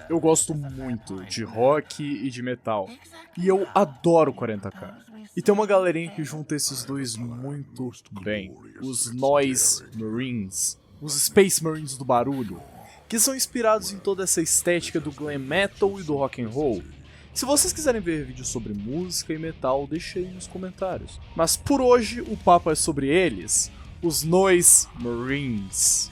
Eu gosto muito de rock e de metal, e eu adoro 40k. E tem uma galerinha que junta esses dois muito bem, os Noise Marines, os Space Marines do barulho, que são inspirados em toda essa estética do glam metal e do rock and roll. Se vocês quiserem ver vídeos sobre música e metal, deixem aí nos comentários. Mas por hoje o papo é sobre eles, os Noise Marines.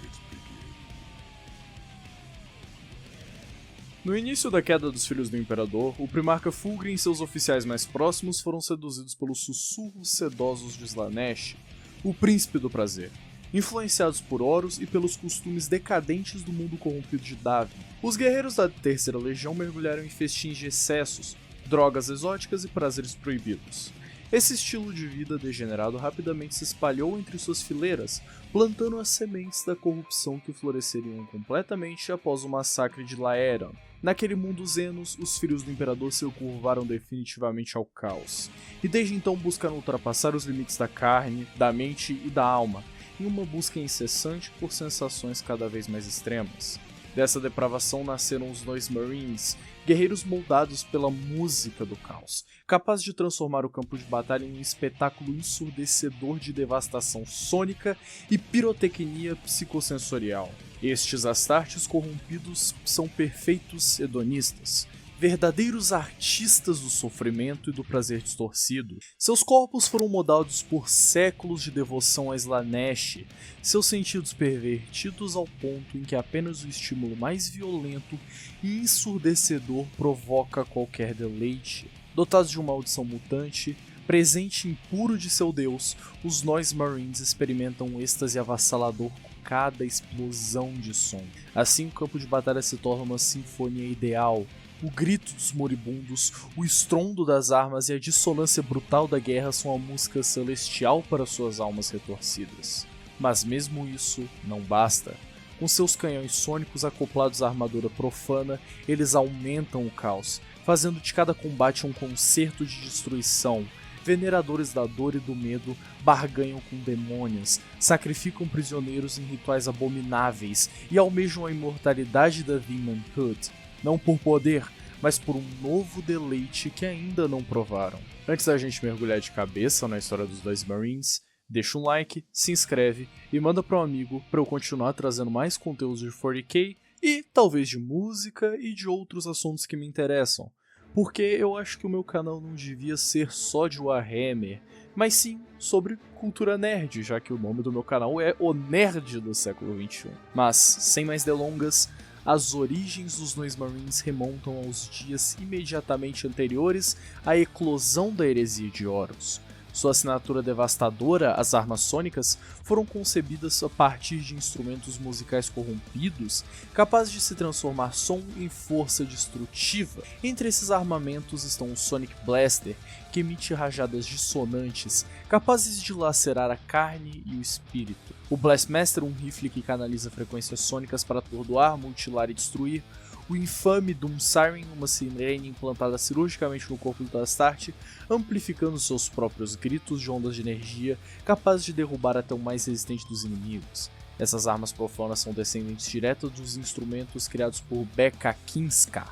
No início da queda dos Filhos do Imperador, o primarca Fulgrim e seus oficiais mais próximos foram seduzidos pelos sussurros sedosos de Slaanesh, o Príncipe do Prazer, influenciados por Horus e pelos costumes decadentes do mundo corrompido de Davin. Os guerreiros da Terceira Legião mergulharam em festins de excessos, drogas exóticas e prazeres proibidos. Esse estilo de vida degenerado rapidamente se espalhou entre suas fileiras, plantando as sementes da corrupção que floresceriam completamente após o massacre de Laeran. Naquele mundo Xenos, os Filhos do Imperador se curvaram definitivamente ao caos, e desde então buscaram ultrapassar os limites da carne, da mente e da alma, em uma busca incessante por sensações cada vez mais extremas. Dessa depravação nasceram os Noise Marines, guerreiros moldados pela música do caos, capazes de transformar o campo de batalha em um espetáculo ensurdecedor de devastação sônica e pirotecnia psicossensorial. Estes Astartes corrompidos são perfeitos hedonistas, verdadeiros artistas do sofrimento e do prazer distorcido. Seus corpos foram moldados por séculos de devoção a Slaanesh, seus sentidos pervertidos ao ponto em que apenas o estímulo mais violento e ensurdecedor provoca qualquer deleite. Dotados de uma audição mutante, presente impuro de seu deus, os Noise Marines experimentam um êxtase avassalador com cada explosão de som. Assim, o campo de batalha se torna uma sinfonia ideal. O grito dos moribundos, o estrondo das armas e a dissonância brutal da guerra são a música celestial para suas almas retorcidas. Mas mesmo isso não basta. Com seus canhões sônicos acoplados à armadura profana, eles aumentam o caos, fazendo de cada combate um concerto de destruição. Veneradores da dor e do medo barganham com demônios, sacrificam prisioneiros em rituais abomináveis e almejam a imortalidade da Demonhood. Não por poder, mas por um novo deleite que ainda não provaram. Antes da gente mergulhar de cabeça na história dos Noise Marines, deixa um like, se inscreve e manda para um amigo para eu continuar trazendo mais conteúdos de 40k e talvez de música e de outros assuntos que me interessam. Porque eu acho que o meu canal não devia ser só de Warhammer, mas sim sobre cultura nerd, já que o nome do meu canal é O Nerd do Século XXI. Mas, sem mais delongas, as origens dos Noise Marines remontam aos dias imediatamente anteriores à eclosão da heresia de Horus. Sua assinatura devastadora, as armas sônicas, foram concebidas a partir de instrumentos musicais corrompidos, capazes de se transformar som em força destrutiva. Entre esses armamentos estão o Sonic Blaster, que emite rajadas dissonantes, capazes de lacerar a carne e o espírito. O Blastmaster, um rifle que canaliza frequências sônicas para atordoar, mutilar e destruir. O infame Doom Siren, uma sirene implantada cirurgicamente no corpo do Astarte, amplificando seus próprios gritos de ondas de energia, capazes de derrubar até o mais resistente dos inimigos. Essas armas profanas são descendentes diretos dos instrumentos criados por Beka Kinska,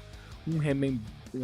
um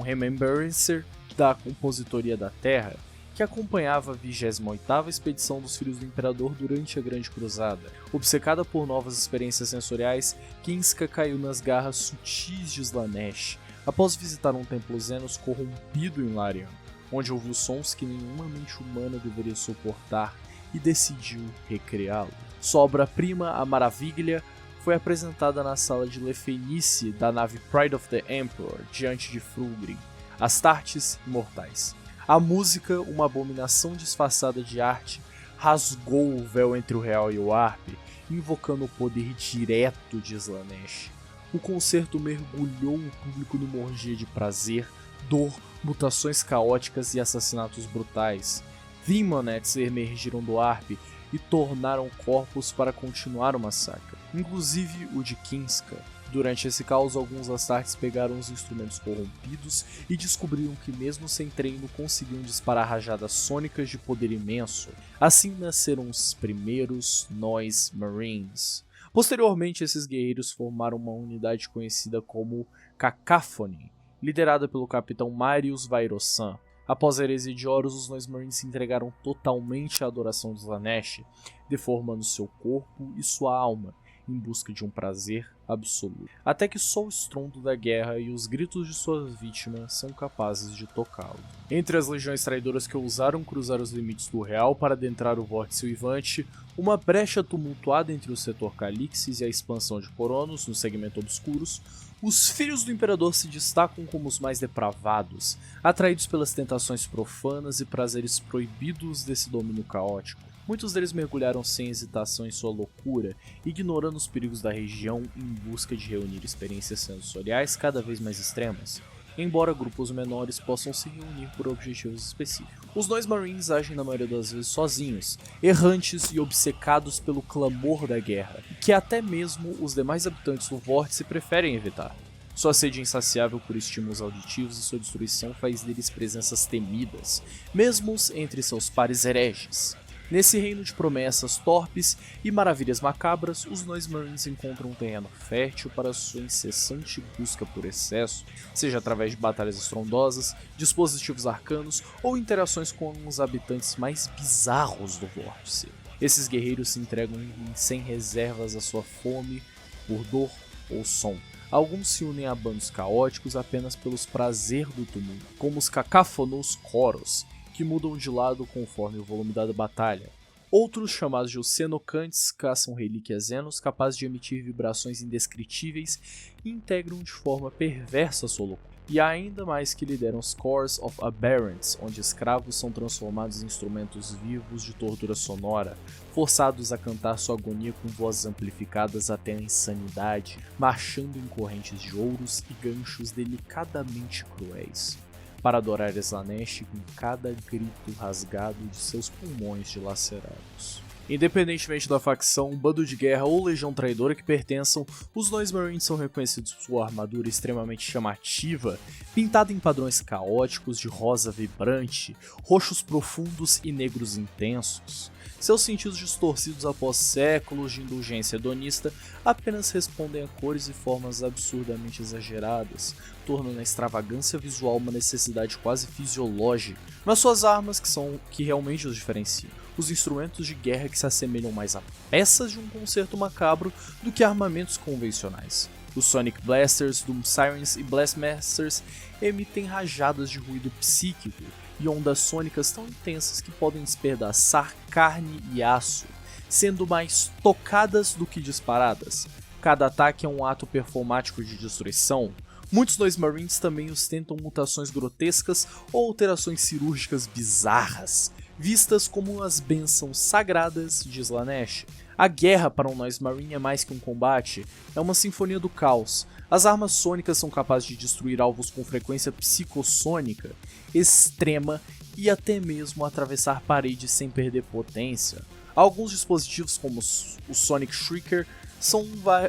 Remembrancer da Compositoria da Terra, que acompanhava a 28ª expedição dos Filhos do Imperador durante a Grande Cruzada. Obcecada por novas experiências sensoriais, Kinska caiu nas garras sutis de Slaanesh, após visitar um templo Xenos corrompido em Larian, onde ouviu sons que nenhuma mente humana deveria suportar e decidiu recriá-lo. Sua obra-prima, a Maravilha, foi apresentada na sala de Lefenice da nave Pride of the Emperor, diante de Fulgrim, Astartes imortais. A música, uma abominação disfarçada de arte, rasgou o véu entre o real e o Arp, invocando o poder direto de Slaanesh. O concerto mergulhou o público numa orgia de prazer, dor, mutações caóticas e assassinatos brutais. Demonettes emergiram do Arp e tornaram corpos para continuar o massacre, inclusive o de Kinska. Durante esse caos, alguns Astartes pegaram os instrumentos corrompidos e descobriram que mesmo sem treino conseguiam disparar rajadas sônicas de poder imenso. Assim nasceram os primeiros Noise Marines. Posteriormente, esses guerreiros formaram uma unidade conhecida como Cacophony, liderada pelo capitão Marius Vairosan. Após a heresia de Horus, os Noismarines se entregaram totalmente à adoração de Slaanesh, deformando seu corpo e sua alma, em busca de um prazer absoluto. Até que só o estrondo da guerra e os gritos de suas vítimas são capazes de tocá-lo. Entre as legiões traidoras que ousaram cruzar os limites do real para adentrar o Vórtice Uivante, uma brecha tumultuada entre o setor Calixis e a expansão de Coronos no segmento Obscuros, os filhos do Imperador se destacam como os mais depravados, atraídos pelas tentações profanas e prazeres proibidos desse domínio caótico. Muitos deles mergulharam sem hesitação em sua loucura, ignorando os perigos da região em busca de reunir experiências sensoriais cada vez mais extremas, embora grupos menores possam se reunir por objetivos específicos. Os Noismarines agem na maioria das vezes sozinhos, errantes e obcecados pelo clamor da guerra, que até mesmo os demais habitantes do Vórtice preferem evitar. Sua sede insaciável por estímulos auditivos e sua destruição faz deles presenças temidas, mesmo entre seus pares hereges. Nesse reino de promessas torpes e maravilhas macabras, os Noismarines encontram um terreno fértil para sua incessante busca por excesso, seja através de batalhas estrondosas, dispositivos arcanos ou interações com os habitantes mais bizarros do Vórtice. Esses guerreiros se entregam sem reservas à sua fome por dor ou som. Alguns se unem a bandos caóticos apenas pelos prazeres do tumulto, como os Cacaphonos Coros, que mudam de lado conforme o volume da batalha. Outros, chamados de Xenocantes, caçam relíquias Xenos capazes de emitir vibrações indescritíveis e integram de forma perversa sua loucura. E há ainda mais que lideram os Cores of Aberrants, onde escravos são transformados em instrumentos vivos de tortura sonora, forçados a cantar sua agonia com vozes amplificadas até a insanidade, marchando em correntes de ouros e ganchos delicadamente cruéis, para adorar Slaanesh com cada grito rasgado de seus pulmões dilacerados. Independentemente da facção, bando de guerra ou legião traidora que pertençam, os Noismarines são reconhecidos por sua armadura extremamente chamativa, pintada em padrões caóticos de rosa vibrante, roxos profundos e negros intensos. Seus sentidos distorcidos após séculos de indulgência hedonista apenas respondem a cores e formas absurdamente exageradas, tornando a extravagância visual uma necessidade quase fisiológica, mas suas armas que realmente os diferenciam. Os instrumentos de guerra que se assemelham mais a peças de um concerto macabro do que a armamentos convencionais. Os Sonic Blasters, Doom Sirens e Blastmasters emitem rajadas de ruído psíquico e ondas sônicas tão intensas que podem despedaçar carne e aço, sendo mais tocadas do que disparadas. Cada ataque é um ato performático de destruição. Muitos Noismarines também ostentam mutações grotescas ou alterações cirúrgicas bizarras, vistas como as bênçãos sagradas de Slaanesh. A guerra para um Noismarine é mais que um combate, é uma sinfonia do caos. As armas sônicas são capazes de destruir alvos com frequência psicossônica extrema e até mesmo atravessar paredes sem perder potência. Alguns dispositivos, como o Sonic Shrieker, são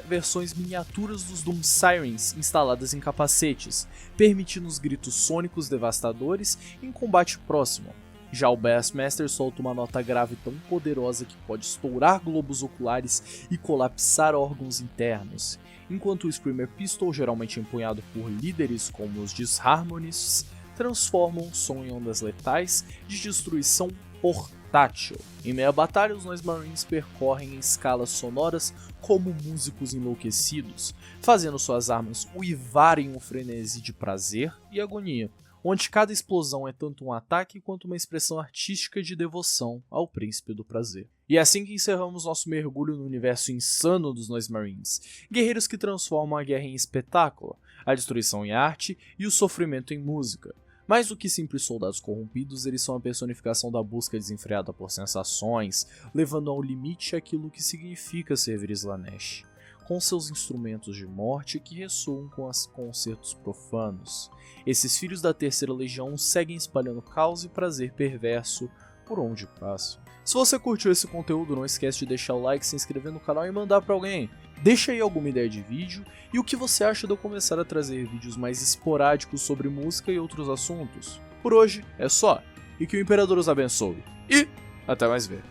versões miniaturas dos Doom Sirens instaladas em capacetes, permitindo os gritos sônicos devastadores em combate próximo. Já o Blastmaster solta uma nota grave tão poderosa que pode estourar globos oculares e colapsar órgãos internos, enquanto o Screamer Pistol, geralmente empunhado por líderes como os Disharmonists, transformam o som em ondas letais de destruição portátil. Em meia batalha, os Noismarines percorrem em escalas sonoras como músicos enlouquecidos, fazendo suas armas uivarem um frenesi de prazer e agonia, onde cada explosão é tanto um ataque quanto uma expressão artística de devoção ao Príncipe do Prazer. E é assim que encerramos nosso mergulho no universo insano dos Noismarines, guerreiros que transformam a guerra em espetáculo, a destruição em arte e o sofrimento em música. Mais do que simples soldados corrompidos, eles são a personificação da busca desenfreada por sensações, levando ao limite aquilo que significa servir Slaanesh, com seus instrumentos de morte que ressoam com os concertos profanos. Esses filhos da Terceira Legião seguem espalhando caos e prazer perverso por onde passam. Se você curtiu esse conteúdo, não esquece de deixar o like, se inscrever no canal e mandar pra alguém. Deixa aí alguma ideia de vídeo e o que você acha de eu começar a trazer vídeos mais esporádicos sobre música e outros assuntos. Por hoje é só, e que o Imperador os abençoe. E até mais ver.